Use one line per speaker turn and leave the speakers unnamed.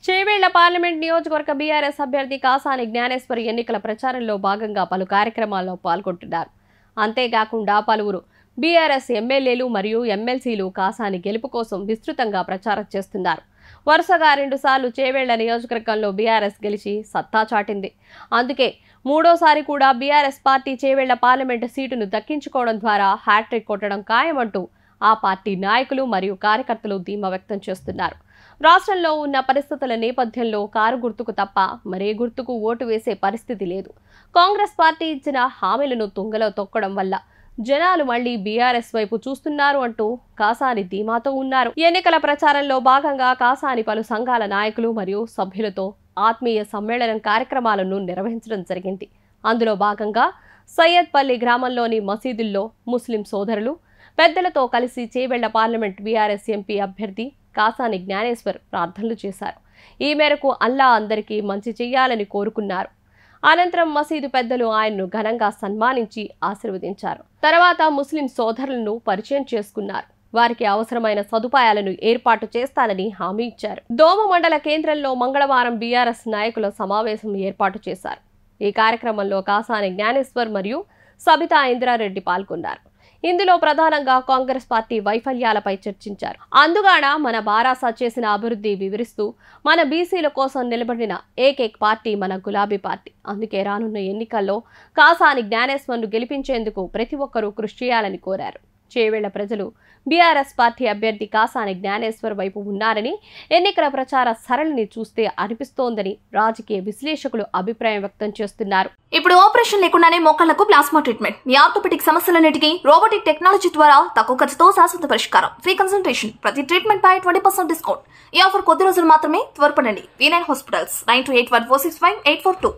Chevella parliament నియోజకవర్గ BRS అభ్యర్థి కాసాని జ్ఞానేశ్వరి ఎన్నికల ప్రచారంలో భాగంగా పలు కార్యక్రమాల్లో పాల్గొంటున్నారు. అంతేకాకుండా పలువురు బీఆర్ఎస్ ఎమ్మెల్యేలు మరియు ఎమ్మెల్సీలు కాసాని గెలుపు కోసం విస్తృతంగా ప్రచారం చేస్తున్నారు. వరుసగా 2 సార్లు చేవేళ్ల నియోజకవర్గంలో బీఆర్ఎస్ గెలిచి సత్తా చాటింది. అందుకే మూడోసారి కూడా బీఆర్ఎస్ పార్టీ చేవేళ్ల పార్లమెంటు సీటును దక్కించుకోవడం ద్వారా హ్యాట్రిక్ కొట్టడం ఖాయమంటూ ఆ పార్టీ నాయకులు మరియు కార్యకర్తలు ధీమా వ్యక్తం చేస్తున్నారు. రాష్ట్రంలో ఉన్న పరిస్థితుల నేపథ్యంలో కారు గుర్తుకు తప్ప మరే గుర్తుకు ఓటు వేసే పరిస్థితి లేదు. కాంగ్రెస్ పార్టీ ఇచ్చిన హామీలను తుంగలో తొక్కడం వల్ల జనాలు మళ్లీ బీఆర్ఎస్ వైపు చూస్తున్నారు అంటూ కాసాని ధీమాతో ఉన్నారు. ఎన్నికల ప్రచారంలో భాగంగా కాసాని పలు సంఘాల నాయకులు మరియు సభ్యులతో ఆత్మీయ సమ్మేళనం కార్యక్రమాలను నిర్వహించడం జరిగింది. అందులో భాగంగా సయ్యద్పల్లి గ్రామంలోని మసీదుల్లో ముస్లిం సోదరులు పెద్దలతో కలిసి చేవేళ్ల పార్లమెంట్ బీఆర్ఎస్ ఎంపీ అభ్యర్థి కాసాని జ్ఞానేశ్వర్ ప్రార్థనలు చేశారు. ఈ మేరకు అల్లా అందరికీ మంచి చేయాలని కోరుకున్నారు. అనంతరం మసీదు పెద్దలు ఆయన్ను ఘనంగా సన్మానించి ఆశీర్వదించారు. తర్వాత ముస్లిం సోదరులను పరిచయం చేసుకున్నారు. వారికి అవసరమైన సదుపాయాలను ఏర్పాటు చేస్తానని హామీ ఇచ్చారు. దోమ మండల కేంద్రంలో మంగళవారం బీఆర్ఎస్ నాయకుల సమావేశం ఏర్పాటు చేశారు. ఈ కార్యక్రమంలో కాసాని జ్ఞానేశ్వర్ మరియు సబితా ఇంద్రారెడ్డి పాల్గొన్నారు. ఇందులో ప్రధానంగా కాంగ్రెస్ పార్టీ వైఫల్యాలపై చర్చించారు. అందుగాన మన బారాసా చేసిన అభివృద్ధి వివరిస్తూ మన బీసీల కోసం నిలబడిన ఏకైక పార్టీ మన గులాబీ పార్టీ. అందుకే రానున్న ఎన్నికల్లో కాసాని జ్ఞానేశ్వర్ను గెలిపించేందుకు ప్రతి ఒక్కరూ కృషి చేయాలని కోరారు. చేవేళ్ల ప్రజలు బీఆర్ఎస్ పార్టీ అభ్యర్థి కాసాని జ్ఞానేశ్వర్ వైపు ఉన్నారని ఎన్నికల ప్రచార సరళిని చూస్తే అనిపిస్తోందని రాజకీయ విశ్లేషకులు అభిప్రాయం వ్యక్తం చేస్తున్నారు.
ఇప్పుడు ఆపరేషన్ లేకుండానే మోకాళ్లకు ప్లాస్మా ట్రీట్మెంట్, మీ ఆర్థోపెడిక్ సమస్యలన్నిటికీ రోబోటిక్ టెక్నాలజీ ద్వారా తక్కువ ఖర్చుతో శాశ్వత పరిష్కారం, ఫ్రీ కన్సల్టేషన్, ప్రతి ట్రీట్మెంట్ పై 20% డిస్కౌంట్. ఈ ఆఫర్ కొద్ది రోజులు మాత్రమే. త్వరపడండి. V9 hospitals 9281465842.